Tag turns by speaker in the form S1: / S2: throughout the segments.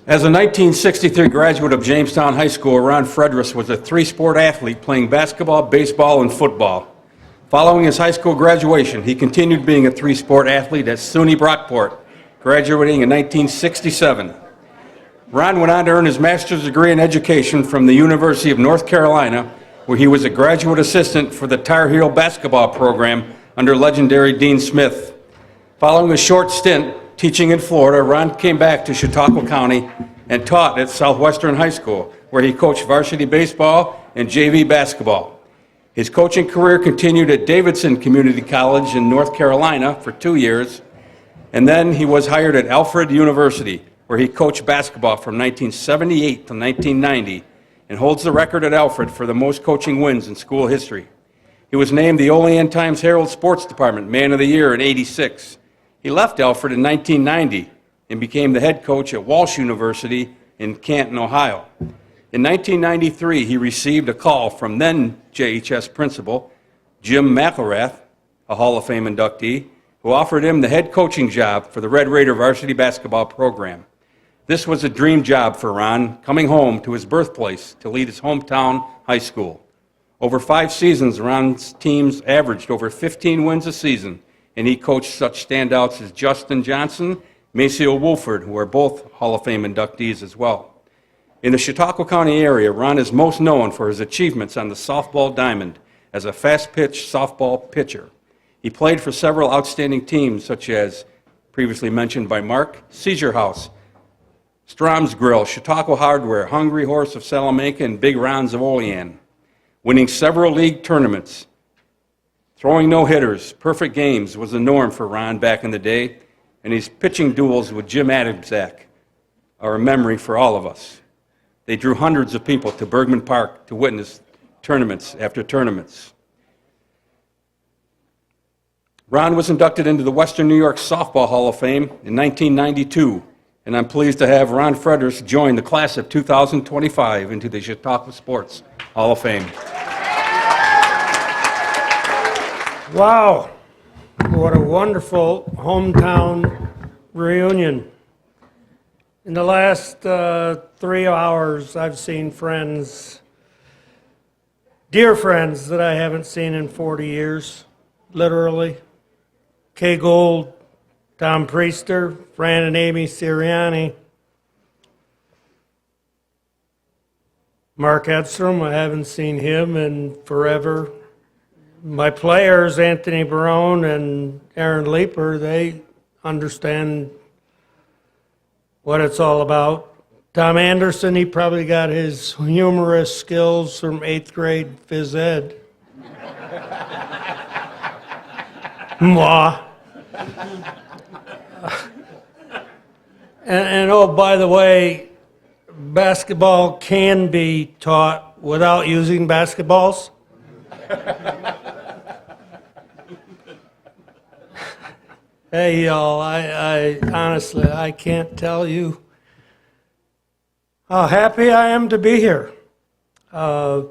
S1: As a 1963 graduate of Jamestown High School, Ron Frederes was a three-sport athlete playing basketball, baseball, and football. Following his high school graduation, he continued being a three-sport athlete at SUNY Brockport, graduating in 1967. Ron went on to earn his master's degree in education from the University of North Carolina, where he was a graduate assistant for the Tar Heel basketball program under legendary Dean Smith. Following a short stint teaching in Florida, Ron came back to Chautauqua County and taught at Southwestern High School, where he coached varsity baseball and JV basketball. His coaching career continued at Davidson Community College in North Carolina for 2 years, and then he was hired at Alfred University, where he coached basketball from 1978 to 1990 and holds the record at Alfred for the most coaching wins in school history. He was named the Olean Times-Herald Sports Department Man of the Year in '86. He left Alfred in 1990 and became the head coach at Walsh University in Canton, Ohio. In 1993, he received a call from then JHS principal Jim McElrath, a Hall of Fame inductee, who offered him the head coaching job for the Red Raider varsity basketball program. This was a dream job for Ron, coming home to his birthplace to lead his hometown high school. Over 5 seasons, Ron's teams averaged over 15 wins a season, and he coached such standouts as Justin Johnson, Maceo Wolford, who are both Hall of Fame inductees as well. In the Chautauqua County area, Ron is most known for his achievements on the softball diamond as a fast-pitch softball pitcher. He played for several outstanding teams, such as, previously mentioned by Mark, Seizure House, Strom's Grill, Chautauqua Hardware, Hungry Horse of Salamanca, and Big Ron's of Olean, winning several league tournaments. Throwing no-hitters, perfect games was the norm for Ron back in the day, and his pitching duels with Jim Adamczak are a memory for all of us. They drew hundreds of people to Bergman Park to witness tournaments after tournaments. Ron was inducted into the Western New York Softball Hall of Fame in 1992, and I'm pleased to have Ron Frederes join the class of 2025 into the Chautauqua Sports Hall of Fame.
S2: Wow, what a wonderful hometown reunion. In the last 3 hours, I've seen friends, dear friends that I haven't seen in 40 years, literally. Kay Gold, Tom Priester, Fran and Amy Sirianni, Mark Edstrom, I haven't seen him in forever. My players, Anthony Barone and Aaron Leeper, they understand what it's all about. Tom Anderson, he probably got his humorous skills from 8th grade phys ed. Mwah. And oh, by the way, basketball can be taught without using basketballs. Hey, y'all, I honestly, I can't tell you how happy I am to be here. And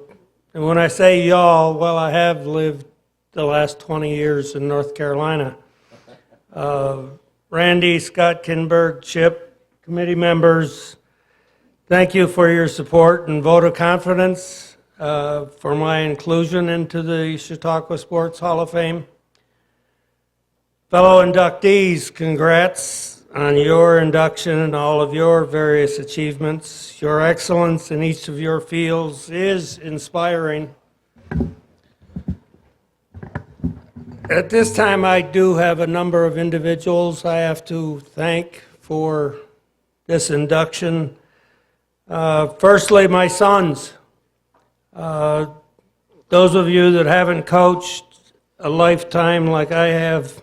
S2: when I say y'all, well, I have lived the last 20 years in North Carolina. Randy, Scott Kinberg, Chip, committee members, thank you for your support and vote of confidence for my inclusion into the Chautauqua Sports Hall of Fame. Fellow inductees, congrats on your induction and all of your various achievements. Your excellence in each of your fields is inspiring. At this time, I do have a number of individuals I have to thank for this induction. Firstly, my sons. Those of you that haven't coached a lifetime like I have,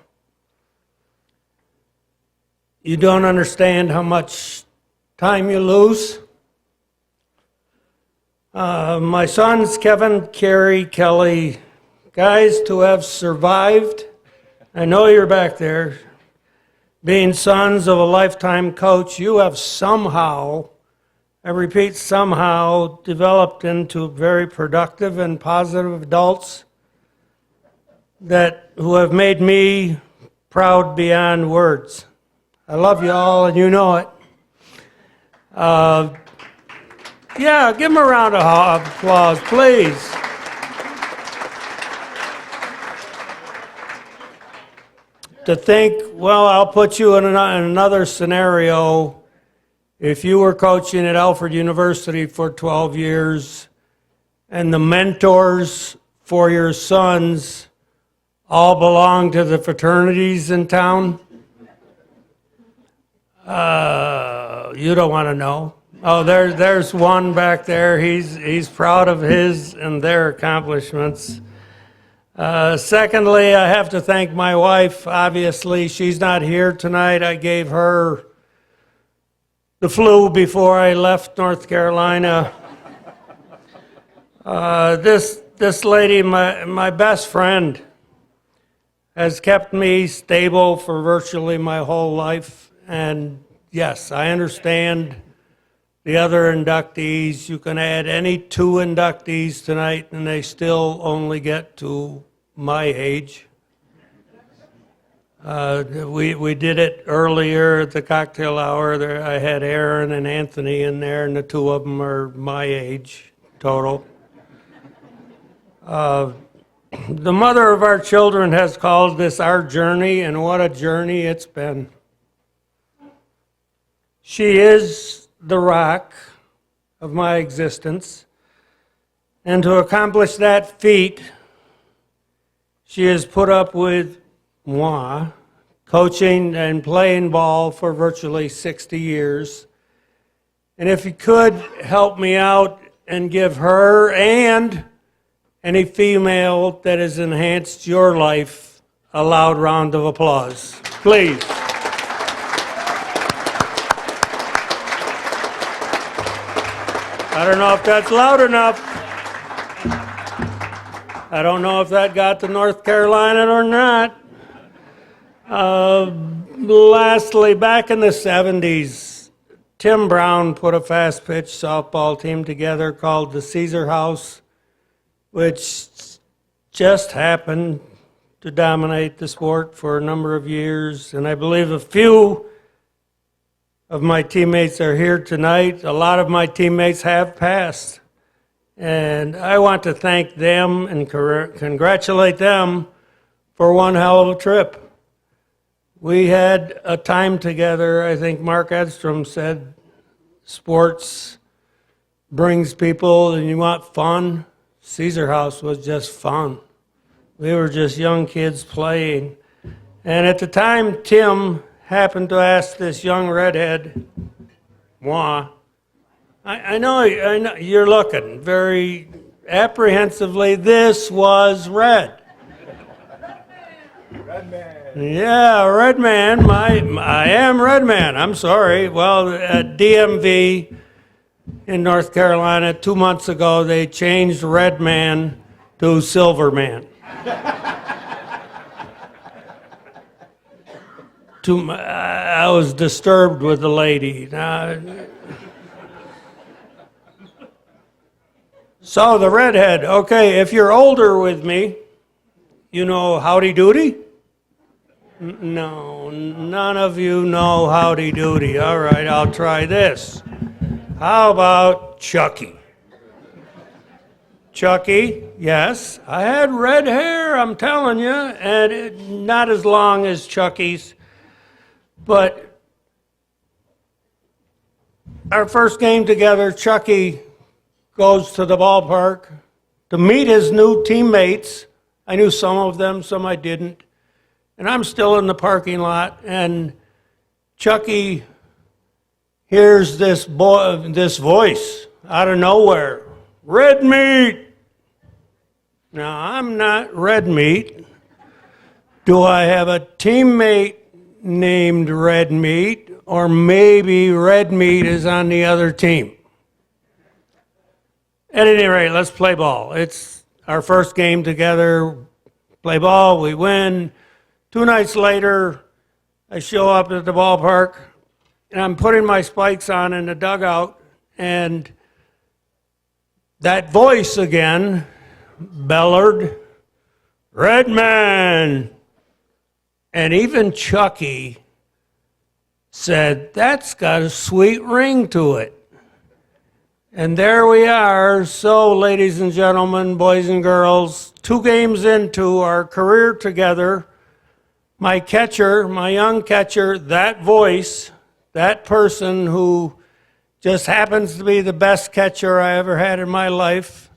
S2: you don't understand how much time you lose. My sons, Kevin, Carrie, Kelly, guys, to have survived, I know you're back there, being sons of a lifetime coach, you have somehow, I repeat, somehow developed into very productive and positive adults who have made me proud beyond words. I love you all, and you know it. Yeah, give him a round of applause, please. To think, well, I'll put you in another scenario. If you were coaching at Alfred University for 12 years and the mentors for your sons all belong to the fraternities in town, you don't want to know. Oh, there's one back there. He's proud of his and their accomplishments. Secondly, I have to thank my wife. Obviously, she's not here tonight. I gave her the flu before I left North Carolina. This lady, my best friend, has kept me stable for virtually my whole life. And yes, I understand the other inductees. You can add any 2 inductees tonight and they still only get to my age. We did it earlier at the cocktail hour. I had Aaron and Anthony in there, and the 2 of them are my age total. The mother of our children has called this our journey, and what a journey it's been. She is the rock of my existence, and to accomplish that feat, she has put up with moi, coaching and playing ball for virtually 60 years. And if you could help me out and give her and any female that has enhanced your life a loud round of applause, please. I don't know if that's loud enough. I don't know if that got to North Carolina or not. Lastly, back in the 70s, Tim Brown put a fast pitch softball team together called the CSHOF, which just happened to dominate the sport for a number of years. And I believe a few of my teammates are here tonight. A lot of my teammates have passed. And I want to thank them and congratulate them for one hell of a trip. We had a time together. I think Mark Edstrom said sports brings people and you want fun. CSHOF was just fun. We were just young kids playing. And at the time, Tim happened to ask this young redhead, moi, I know you're looking very apprehensively. This was Red.
S3: Red man.
S2: Yeah, Red Man. I am Red Man. I'm sorry. Well, at DMV in North Carolina 2 months ago, they changed Red Man to Silver Man. I was disturbed with the lady. So the redhead, okay, if you're older with me, you know Howdy Doody? No, none of you know Howdy Doody. All right, I'll try this. How about Chucky? Chucky, yes. I had red hair, I'm telling you, and not as long as Chucky's. But our first game together, Chucky goes to the ballpark to meet his new teammates. I knew some of them, some I didn't. And I'm still in the parking lot, and Chucky hears this voice out of nowhere. Red meat! Now, I'm not red meat. Do I have a teammate named Red Meat, or maybe Red Meat is on the other team? At any rate, let's play ball. It's our first game together. Play ball, we win. 2 nights later, I show up at the ballpark, and I'm putting my spikes on in the dugout, and that voice again bellowed, Red Man! And even Chucky said, "That's got a sweet ring to it." And there we are. So, ladies and gentlemen, boys and girls, 2 games into our career together, my catcher, my young catcher, that voice, that person who just happens to be the best catcher I ever had in my life,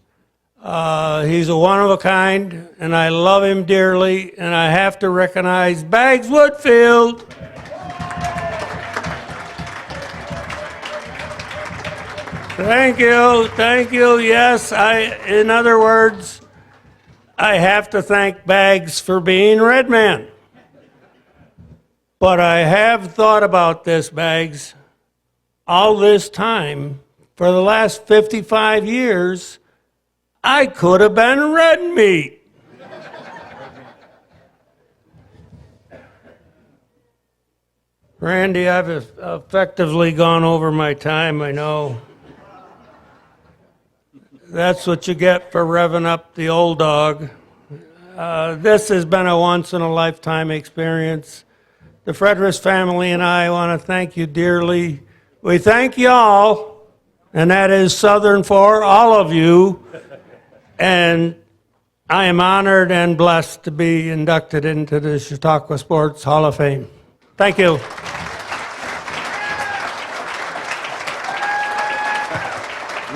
S2: he's a one-of-a-kind, and I love him dearly, and I have to recognize Bags Woodfield. Thank you, thank you. Yes, in other words, I have to thank Bags for being Red Man. But I have thought about this, Bags. All this time, for the last 55 years, I could have been red meat. Randy, I've effectively gone over my time, I know. That's what you get for revving up the old dog. This has been a once-in-a-lifetime experience. The Frederes family and I want to thank you dearly. We thank y'all, and that is Southern for all of you. And I am honored and blessed to be inducted into the Chautauqua Sports Hall of Fame. Thank you.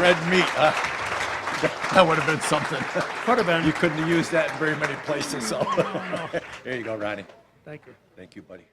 S3: Red meat, that would have been something.
S2: Could have been.
S3: You couldn't have used that in very many places, so. There you go, Ronnie.
S2: Thank you.
S3: Thank you, buddy.